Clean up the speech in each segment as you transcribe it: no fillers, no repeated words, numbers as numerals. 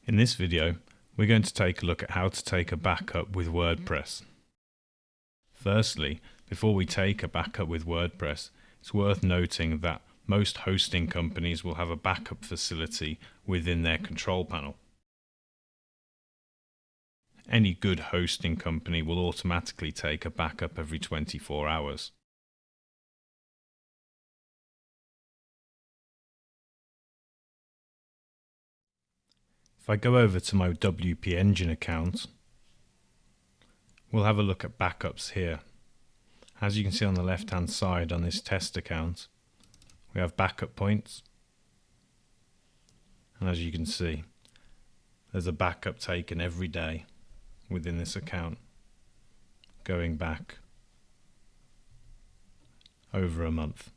In this video, we're going to take a look at how to take a backup with WordPress. Firstly, before we take a backup with WordPress, it's worth noting that most hosting companies will have a backup facility within their control panel. Any good hosting company will automatically take a backup every 24 hours. If I go over to my WPEngine account, we'll have a look at backups here. As you can see on the left hand side on this test account, we have backup points, and as you can see, there's a backup taken every day within this account, going back over a month.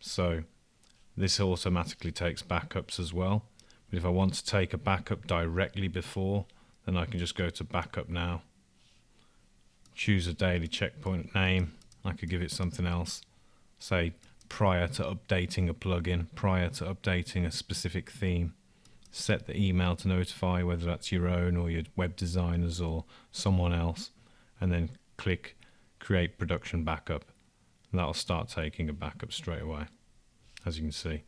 So this automatically takes backups as well. But if I want to take a backup directly before, then I can just go to backup now, choose a daily checkpoint name. I could give it something else, say prior to updating a plugin, prior to updating a specific theme. Set the email to notify, whether that's your own or your web designers or someone else, and then click create production backup. And that'll start taking a backup straight away, as you can see.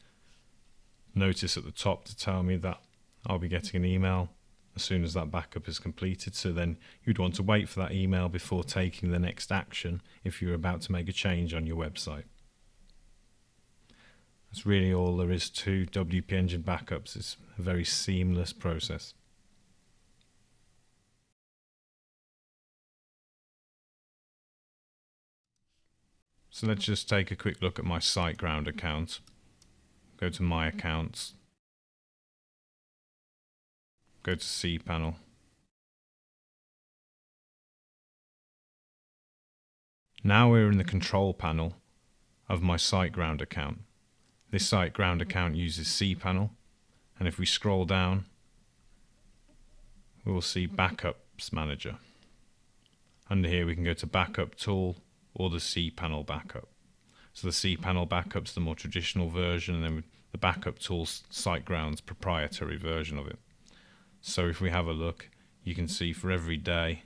Notice at the top to tell me that I'll be getting an email as soon as that backup is completed, so then you'd want to wait for that email before taking the next action if you're about to make a change on your website. That's really all there is to WPEngine backups. It's a very seamless process. So let's just take a quick look at my Siteground account. Go to My Accounts, go to CPanel, now we're in the control panel of my Siteground account. This Siteground account uses CPanel, and if we scroll down, we will see Backups Manager. Under here we can go to Backup Tool or the CPanel Backup. So the CPanel Backup's the more traditional version, and then the Backup Tool's Siteground's proprietary version of it. So if we have a look, you can see for every day,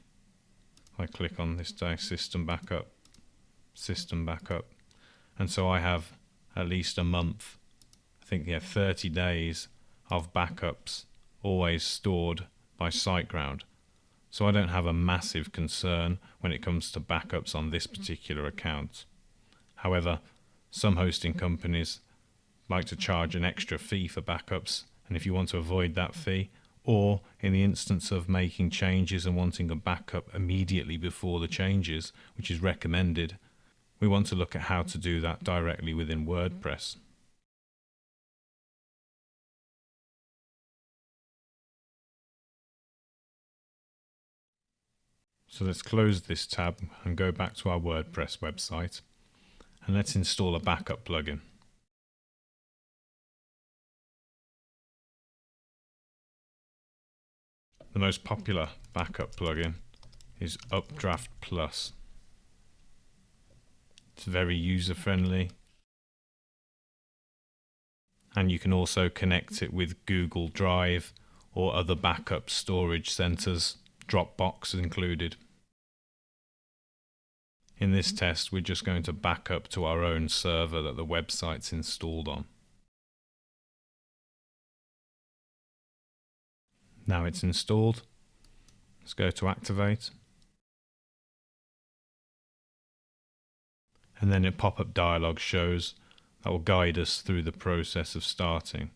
I click on this day, System Backup, and so I have at least a month, I think 30 days of backups always stored by Siteground. So I don't have a massive concern when it comes to backups on this particular account. However, some hosting companies like to charge an extra fee for backups, and if you want to avoid that fee, or in the instance of making changes and wanting a backup immediately before the changes, which is recommended, we want to look at how to do that directly within WordPress. So let's close this tab and go back to our WordPress website. And let's install a backup plugin. The most popular backup plugin is UpdraftPlus. It's very user-friendly, and you can also connect it with Google Drive or other backup storage centers, Dropbox included. In this test, we're just going to back up to our own server that the website's installed on. Now it's installed, let's go to Activate. And then a pop-up dialog shows that will guide us through the process of starting.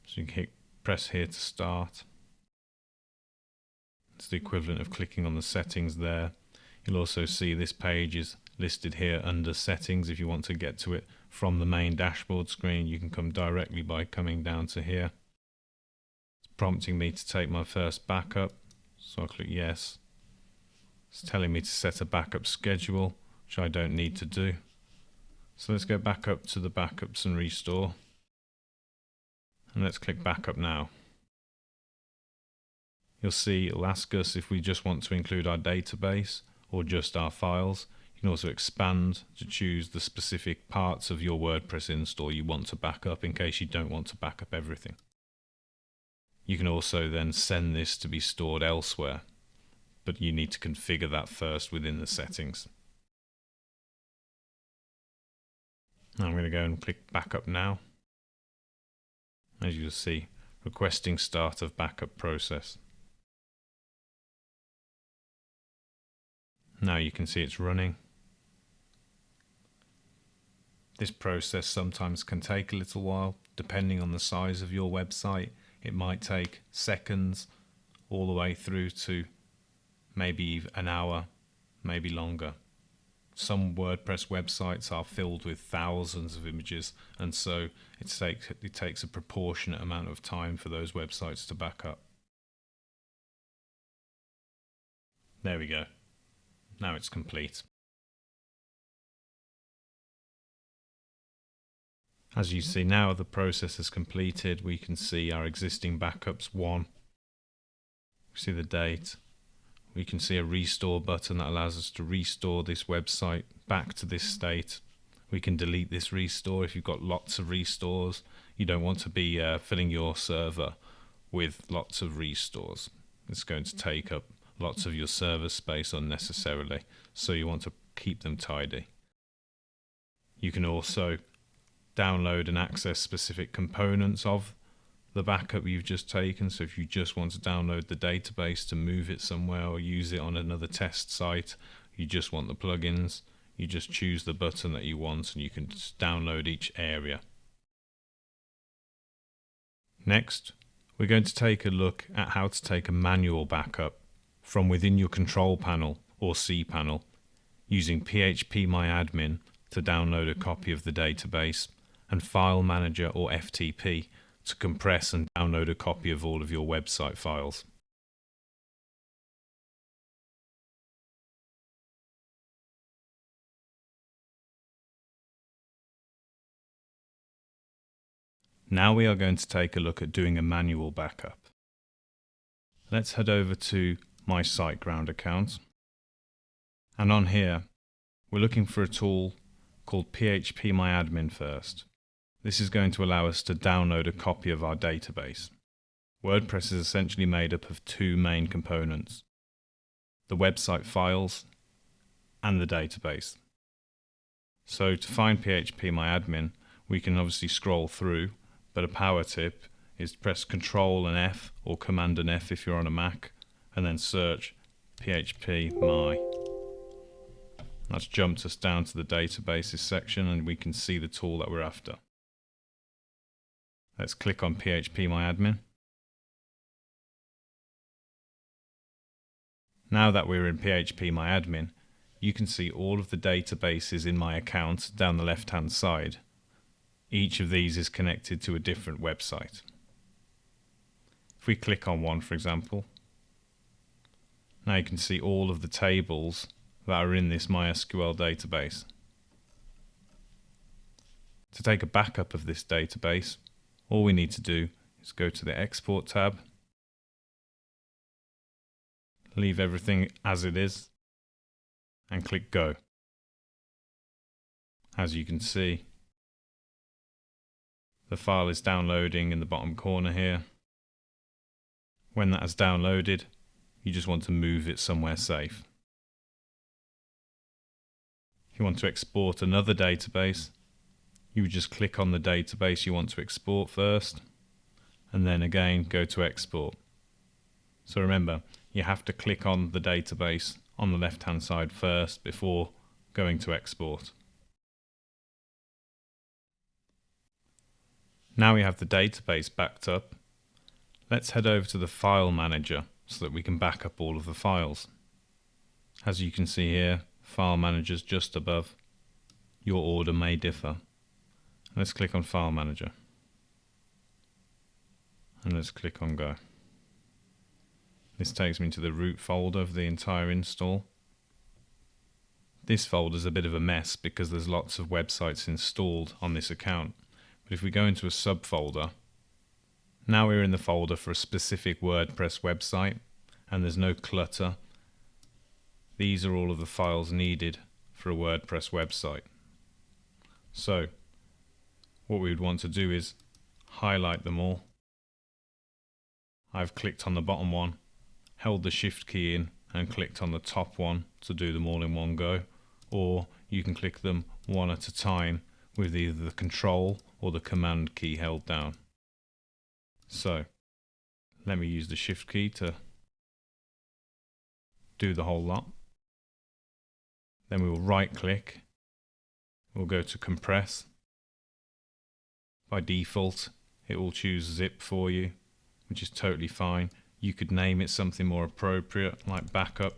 So you can press here to start. It's the equivalent of clicking on the settings there. You'll also see this page is listed here under settings. If you want to get to it from the main dashboard screen, you can come directly by coming down to here. It's prompting me to take my first backup, so I'll click yes. It's telling me to set a backup schedule, which I don't need to do. So let's go back up to the backups and restore. And let's click backup now. You'll see it'll ask us if we just want to include our database or just our files. You can also expand to choose the specific parts of your WordPress install you want to back up in case you don't want to back up everything. You can also then send this to be stored elsewhere, but you need to configure that first within the settings. I'm going to go and click backup now. As you'll see, requesting start of backup process. Now you can see it's running. This process sometimes can take a little while, depending on the size of your website. It might take seconds all the way through to maybe an hour, maybe longer. Some WordPress websites are filled with thousands of images, and so it takes a proportionate amount of time for those websites to back up. There we go. Now it's complete. As you see now, the process is completed. We can see our existing backups. We see the date. We can see a restore button that allows us to restore this website back to this state. We can delete this restore if you've got lots of restores. You don't want to be filling your server with lots of restores. It's going to take up lots of your server space unnecessarily, so you want to keep them tidy. You can also download and access specific components of the backup you've just taken. So if you just want to download the database to move it somewhere or use it on another test site, you just want the plugins, you just choose the button that you want and you can just download each area. Next, we're going to take a look at how to take a manual backup from within your control panel or CPanel using PHPMyAdmin to download a copy of the database, and File Manager or FTP to compress and download a copy of all of your website files. Now we are going to take a look at doing a manual backup. Let's head over to my Siteground account, and on here we're looking for a tool called PHPMyAdmin first. This is going to allow us to download a copy of our database. WordPress is essentially made up of two main components: the website files and the database. So to find PHPMyAdmin, we can obviously scroll through, but a power tip is to press Ctrl and F or Command and F if you're on a Mac, and then search PHPMy. That's jumped us down to the databases section, and we can see the tool that we're after. Let's click on PHPMyAdmin. Now that we're in PHPMyAdmin, you can see all of the databases in my account down the left-hand side. Each of these is connected to a different website. If we click on one, for example, now you can see all of the tables that are in this MySQL database. To take a backup of this database, all we need to do is go to the Export tab, leave everything as it is, and click Go. As you can see, the file is downloading in the bottom corner here. When that is downloaded, you just want to move it somewhere safe. If you want to export another database, you would just click on the database you want to export first, and then again go to Export. So remember, you have to click on the database on the left hand side first before going to Export. Now we have the database backed up, let's head over to the File Manager so that we can back up all of the files. As you can see here, File Manager is just above. Your order may differ. Let's click on File Manager. And let's click on Go. This takes me to the root folder of the entire install. This folder is a bit of a mess because there's lots of websites installed on this account. But if we go into a subfolder, now we're in the folder for a specific WordPress website, and there's no clutter. These are all of the files needed for a WordPress website. So what we would want to do is highlight them all, I've clicked on the bottom one, held the shift key in and clicked on the top one to do them all in one go, or you can click them one at a time with either the control or the command key held down. So let me use the shift key to do the whole lot. Then we will right click, we'll go to compress. By default it will choose zip for you, which is totally fine. You could name it something more appropriate like backup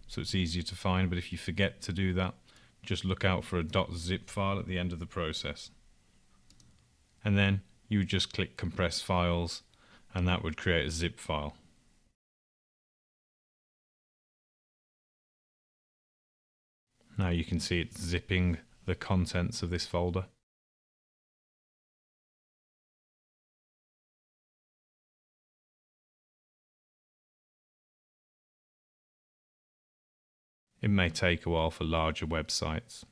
so it's easier to find, but if you forget to do that, just look out for a .zip file at the end of the process. And then you would just click compress files and that would create a zip file. Now you can see it's zipping the contents of this folder. It may take a while for larger websites.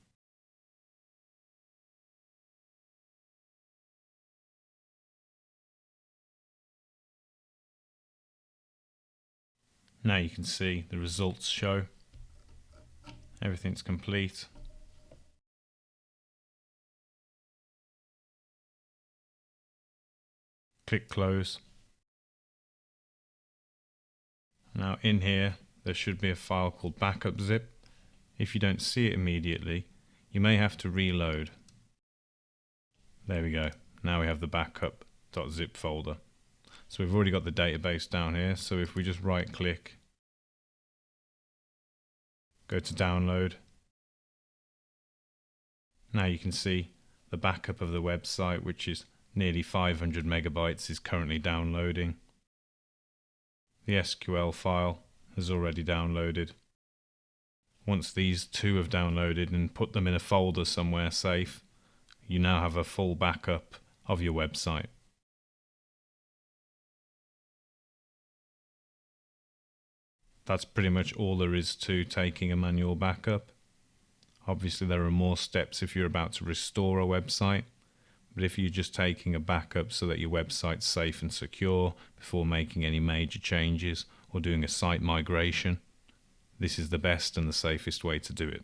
Now you can see the results show. Everything's complete. Click close. Now in here there should be a file called backup zip. If you don't see it immediately, you may have to reload. There we go. Now we have the backup.zip folder. So we've already got the database down here. So if we just right click, go to download. Now you can see the backup of the website, which is nearly 500 megabytes, is currently downloading. The SQL file has already downloaded. Once these two have downloaded and put them in a folder somewhere safe, you now have a full backup of your website. That's pretty much all there is to taking a manual backup. Obviously there are more steps if you're about to restore a website, but if you're just taking a backup so that your website's safe and secure before making any major changes or doing a site migration, this is the best and the safest way to do it.